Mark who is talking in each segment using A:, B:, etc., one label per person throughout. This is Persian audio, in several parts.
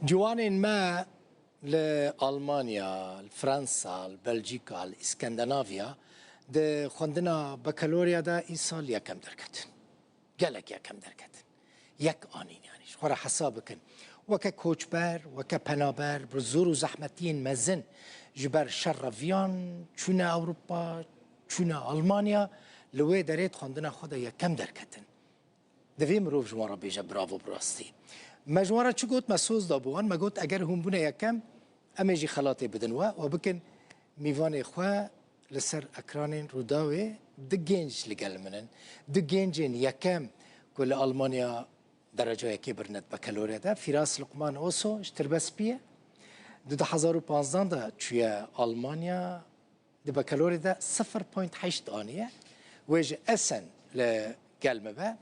A: جوان ما لألمانيا، فرنسا، بلجيكا، اسكندنافيا ده خوندنا بكالوريا دا ایسال یکم درکتن گلک یکم درکتن یک آنین یعنی خورا حساب کن وکا کوچبر وکا پنابر بر زور و زحمتین مزن جبر شرفیان چونه اوروپا چونه آلمانیا لوی دارید خوندنا خدا یکم درکتن دوی مروف جوارا بیجا براو براستی مجوارا چو گوت مسوز دابوان ما گوت اگر هم بونه یکم امیجی خلاطی بدن و بکن میوان خواه لسر اکرانین روداوی دو گنج لگل منن دو گنجین یکم کل آلمانیا درجه یکی برند بکالوریا ده فراس لقمان اوسو اشتربس بیه 2015 ده توی آلمانیا ده بکالوریا ده 0.8 آنیه ویج اسن لگلمه به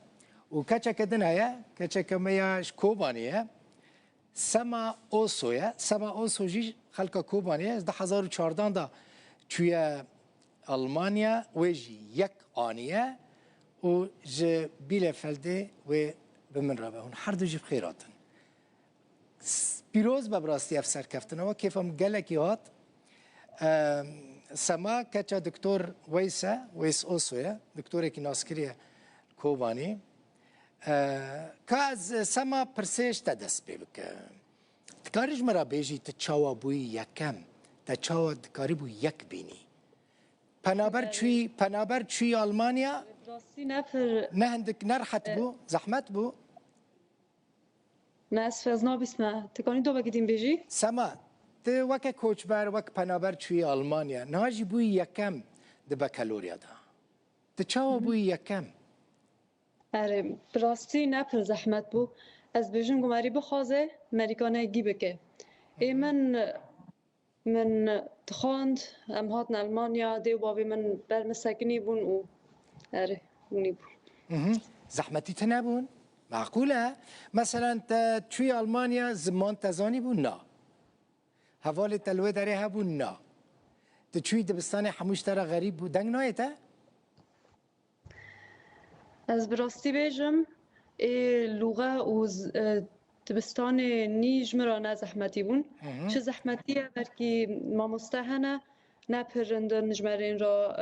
A: و کچه کدن هیا کچه کمیاش کوبانیه سما اوسویه سما اوسو جی خلق کوبانیه از 2014 ده توی آلمانیا ویجی یک آنیه و ج بیلفلده و بمن رابه هون هر دو جیب خیراتن پیروز ببراستی افسر کفتن و کیفم گلکی هات سما کچا دکتور ویس اوسویه دکتوری که ناسکریه کوبانی که از سما پرسش تدست ببکه تکاریج مرا بیجی تچاوا بوی یکم تچاوا دکاری بوی یک بینی پنابر چوی آلمانیا نه هندک نرحت بو زحمت بو
B: نه از نابسمه تکانی دو بگیدیم بیجی
A: سما ته وک کوچبر وک پنابر چوی آلمانیا ناجی بوی یکم ده بکالوریا دا تچاوا بوی یکم
B: اره براستی نه پر زحمت بو از بیجن گماری بخوازه امریکانه گی بکه ای من تخاند ام هاتن المانیا دیو بابی من برمسکنی بون و اره بونی بون
A: زحمتی تنبون معقوله مثلا توی آلمانیا زمان تزانی بون نه حوال تلوه داره هبون نه توی دبستان حموش ترا غریب بود دنگ نایته
B: از براستی بیجم ای لغه و دبستان نیج مرا نه زحمتی بون چه زحمتیه برکی ما مستهنه نه پرندن نجمرین را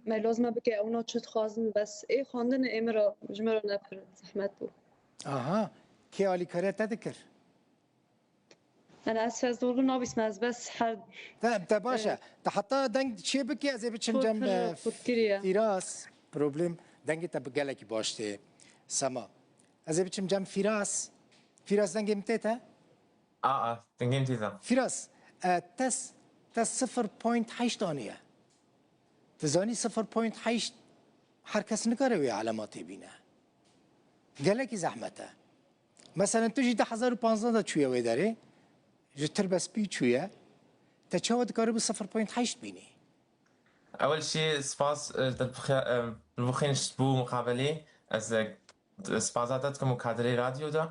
B: ما لازمه بگه اونا چت خوازن بس ای خواندن ای مرا جمرا نه پر زحمت بود
A: آها کی عالی کاره تذکر
B: انا اسف از دور نابسم از بس هر
A: تا باشه تا حتی دنگ چی بکی از بچن جنب فیراس پروبلم دنگ تا بگلکی باشته سما از بچم جنب فیراس دنگ امتیتا
C: دنگ امتیتا
A: فیراس تس 0.8 آنیه تزانی 0.8 هر کس نکاره وی علاماتی بینه گلکی زحمته مثلا تو جی 2015 دا چویه وی داره جتر بس بی چویه تا چاود کاره بو 0.8 بینی
C: اول شيء سباس البخين بو مقابله از سبازاتكم مكادري راديو ده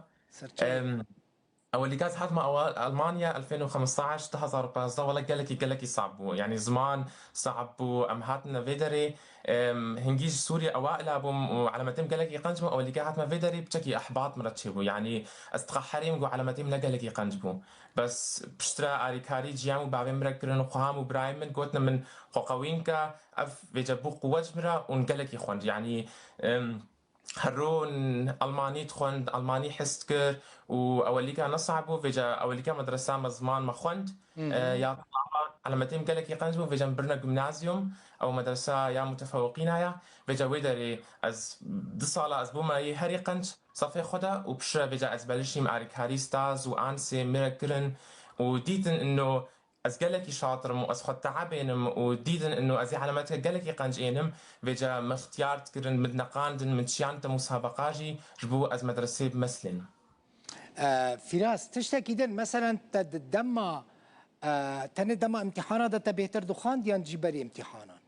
C: اول كانت حتما اول المانيا 2015 2014 ولا قال لك صعب يعني زمان صعب ام هاتنا فيدري هنجيج سوريا اوائل ابو علامتين قال لك يقنجبو اول كانت حتما فيدري بشكي احباط مرتشبو يعني استقى حريم علامتين قال لك يقنجبو بس بشترا اريكاري جيامو بعدين مركرن وقهام وبرايمن قوتنا من قوقوينكا اف بيجبو قوجمرا ونقال لك يخوند يعني هرون ألماني تخوند ألماني حستكر وأوليكا نصعبو فيجا أوليكا مدرسة مزمان ما خوند يا طلابة على ما تيم قالك يقنجبو فيجا برنا جمنازيوم أو مدرسة يا متفوقين هيا فيجا ويدري از دصالة از بوما يهري قنج صفي خدا وبشرا فيجا از بلشيم أريك هاري ستاز وأنسي ميركرن وديتن إنه از گلکی شاطرم و از خود تعبینم و دیدن انه از علامات گلکی قنجینم وجا مختیارت کردن من نقاندن من شیانت مسابقاجی جبو از مدرسه بمثلن
A: فراس تشتكيدن مثلا تدما دما امتحانات تا بهتر دخان دیان جبری امتحانان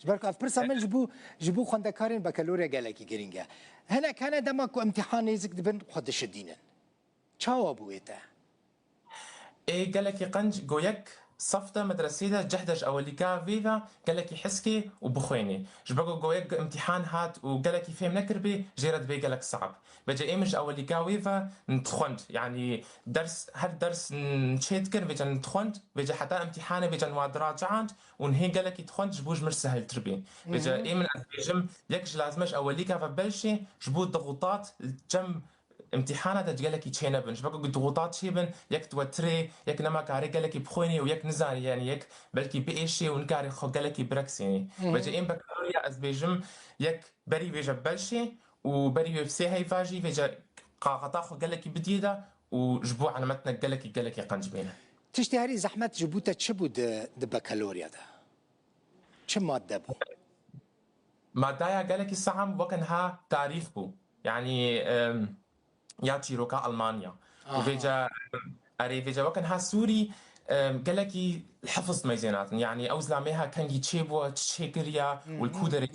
A: جبرك افرسا من جبو خندكارين بكالوريا گلکی گرینگه هنا كان دما کو امتحان يزك دبن خود شدينن چاو بويته
C: قالك قنج جويك صفتا مدرسيدا جهدش أوليكا فيفا قالك يحسكي وبخويني جبقو قويق امتحان هات وقالك يفهم نكربي جيرد بي قالك صعب بجا إيمج أوليكا ويفا نتخوند يعني درس هر درس نشيتكن بيجا نتخوند بيجا حتى امتحاني بيجا نوادرات جعانت ونهي قالك يتخوند جبوج مش سهل تربي بيجا إيمن بيجم يكش لازمش أوليكا فبلشي جبو ضغوطات جنب امتحانات قال لك يتشينا بن شبكة ضغوطات شيبن يك توتري يك نما كاري قال لك بخويني ويك نزاني يعني يك بلكي بإيشي ونكاري خو قال لك بركس يعني بجا إم بكالوريا أز بيجم يك بري بيجا بلشي وبري بيفسي هاي فاجي بيجا قاقطا خو قال لك بديدا وجبو على متنا قال لك يقنجبينا
A: تشتهري زحمة جبوتا تشبو د بكالوريا ده شو مادة بو؟
C: مادايا قال لك الساعة وكانها تاريخ بو يعني ياتي روكا ألمانيا وفيجا أري فيجا وكانها سوري قال لك الحفظ ميزانات يعني أوزلاميها كان يتشيبوا تشيكريا والكودري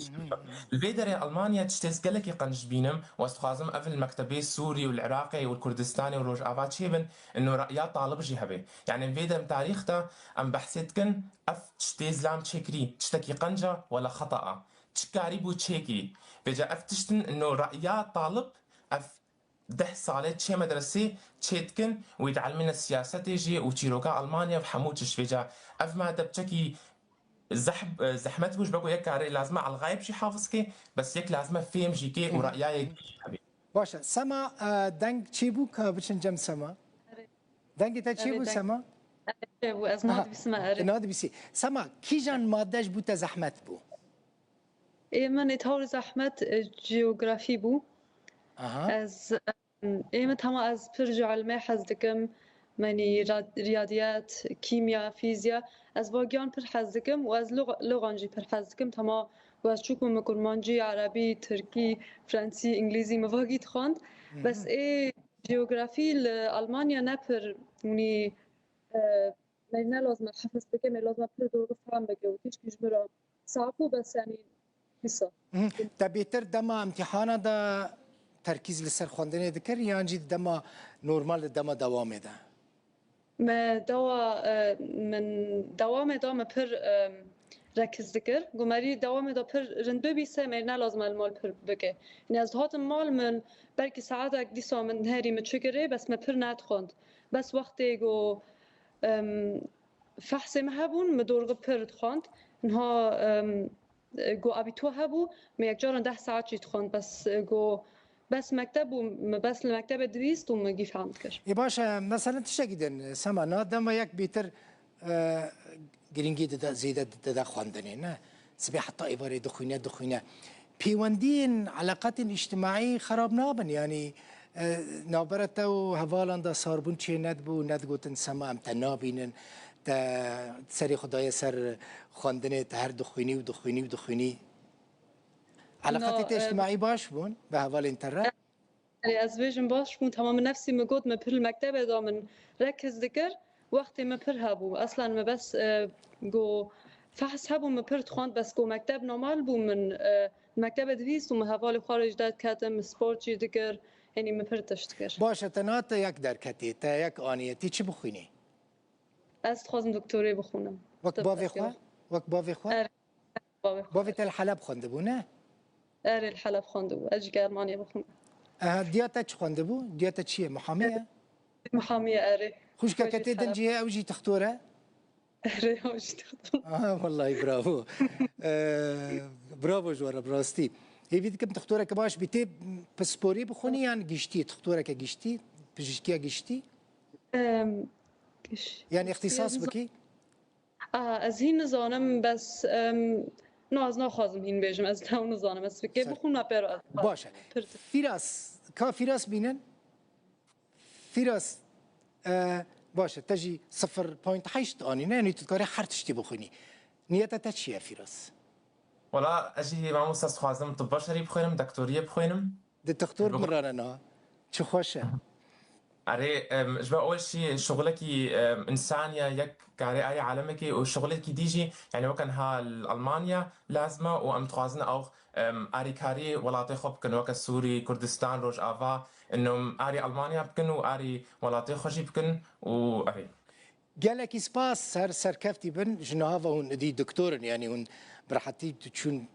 C: الفيدري ألمانيا تشتيس قال لك قنجبينم واستخازم أفل المكتبي السوري والعراقي والكردستاني والروج آفات شيبن إنه رأيات طالب جهبي يعني فيدا تاريختا أم بحثتكن أف تشتيز لام تشيكري تشتكي قنجة ولا خطأ تشكاري بو تشيكي فيجا أف تشتن إنه رأيات طالب أف 10 سالة شي مدرسة تشيتكن ويتعلمين السياسة تيجي وتشيروكا ألمانيا وحموتش فيجا أف ما تبتكي زحمت وش بقول يك لازمة على الغايب شي حافظكي بس يك لازمة فهم جيكي ورأيك
A: باشا سما دنگ چی بو که بچن جم سما دنگی تا چی بو سما
B: وأز نادي بسمع أري
A: نادي بيسي سما كي جان مادش بو زحمت بو
B: من يتهور زحمت جيوغرافي بو از تما از برجع علمي حزدكم مني رياضيات كيمياء فيزياء از باقيان پر حزدكم وأز لغانجي پر حزدكم تما وأز شوكو مكرمانجي عربي تركي فرنسي انجليزي مواقيت خواند بس جيوغرافي لألمانيا نبر مني ما لازم حفظ بكم لازم پر دور فهم بكم وتيش كجمرة صعبو بس يعني قصة
A: تبيتر دما امتحانا دا تركيز لسر خواندنه دكر يانجي دما نورمال دما دوامه ده
B: ما دوا من دوامه دا ما پر ركز ذكر قمري دوامه دا پر رندو بيسه ما لازم المال پر بكه يعني از هات المال من بركي ساعات دي سا من هاري متشكره بس ما پر نات خوند بس وقتي جو فحص مهبون مدور پر خوند انها جو ابيتو هبو ما يكجارن 10 ساعات جيت خوند بس مكتب بس المكتب دويست وما جي فهمت كر
A: يا باشا مثلا تشتكيدن سما دما يك بيتر جرينجي دا زيادة دا خواندنه نه سبي حتى إبارة دخوينة بيوندين علاقات اجتماعية خراب نابن يعني نابرته وهفالان دا صاربون چه ندبو ندگوتن سما ام تنابينن تا سري خدايا سر خواندنه هر دخويني علاقات اجتماعي باش بون به حوال انترنت
B: يعني از ویژن باش بون تمام نفسي مقود ما پر المكتب دا من ركز ذكر وقت ما پر هبو اصلا ما بس جو فحص هبو ما پر تخوند بس جو مكتب نورمال بو من مكتب دويست وما حوال خارج داد كاتم سپورت جي ذكر يعني ما پر تشتكر
A: باشه تنات یک درکتی تا یک آنیتی چی بخونی؟
B: از تخوازم دکتوری بخونم
A: وقت باوی خواه؟ باوی تل حلب خونده بو نه؟
B: اري الحلب خونده بو اجي المانيا بخون
A: دياتا چه خونده بو؟ دياتا چیه؟ محامية؟
B: محامية اري
A: خوش كاكتي دنجيه او جي تختوره؟
B: اري او جي تختوره
A: والله برافو برافو جوارا براستي هي فيدكم تختوره كباش بيتي بسبوري بخوني يعني جيشتي تختوره كجيشتي بجيشتي جيشتي؟ يعني اختصاص بكي؟
B: از هين نزانم بس از نخوازم هین بیجم از داون نزانم از فکر بخون نپر
A: باشه فراس کا فراس بینن فراس باشه تجي 0.8 آنی نه تذكري حرتشتي بخوني نيتها تشي فراس
C: ولا اجي مع استاذ خوازم طب بشري بخوينم دكتوريه بخوينم
A: دكتور مرانا شو خوشه
C: أري جبا أول شيء شغلك إنسانية يك كاري أي عالمك وشغلك ديجي يعني وكان ها ألمانيا لازمة وأم تخازن أو أري كاري ولاتي خب كن وكا سوري كردستان روج آفا إنهم أري ألمانيا بكن وأري ولاتي خشي بكن وأري
A: قالك سباس سر كفتي بن جنهافا هون دي دكتور يعني هون براحتي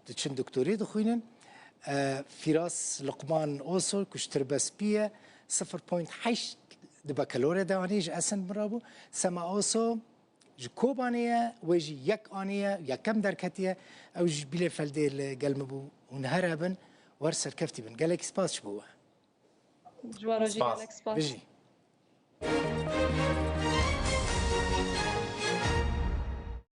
A: تشن دكتوري دخوينن فراس لقمان اوسو كشتر بس بيه 0.8 بكالوريا دوانيج اسن برابو سما اوسو جكوبانيه ويجي يك انيه يكم دركتيه او جبيله فلدي قلمبو ونهربن ورسر كفتي بن قالك سباس شبوه
B: جوارجي قالك سباس
A: بيجي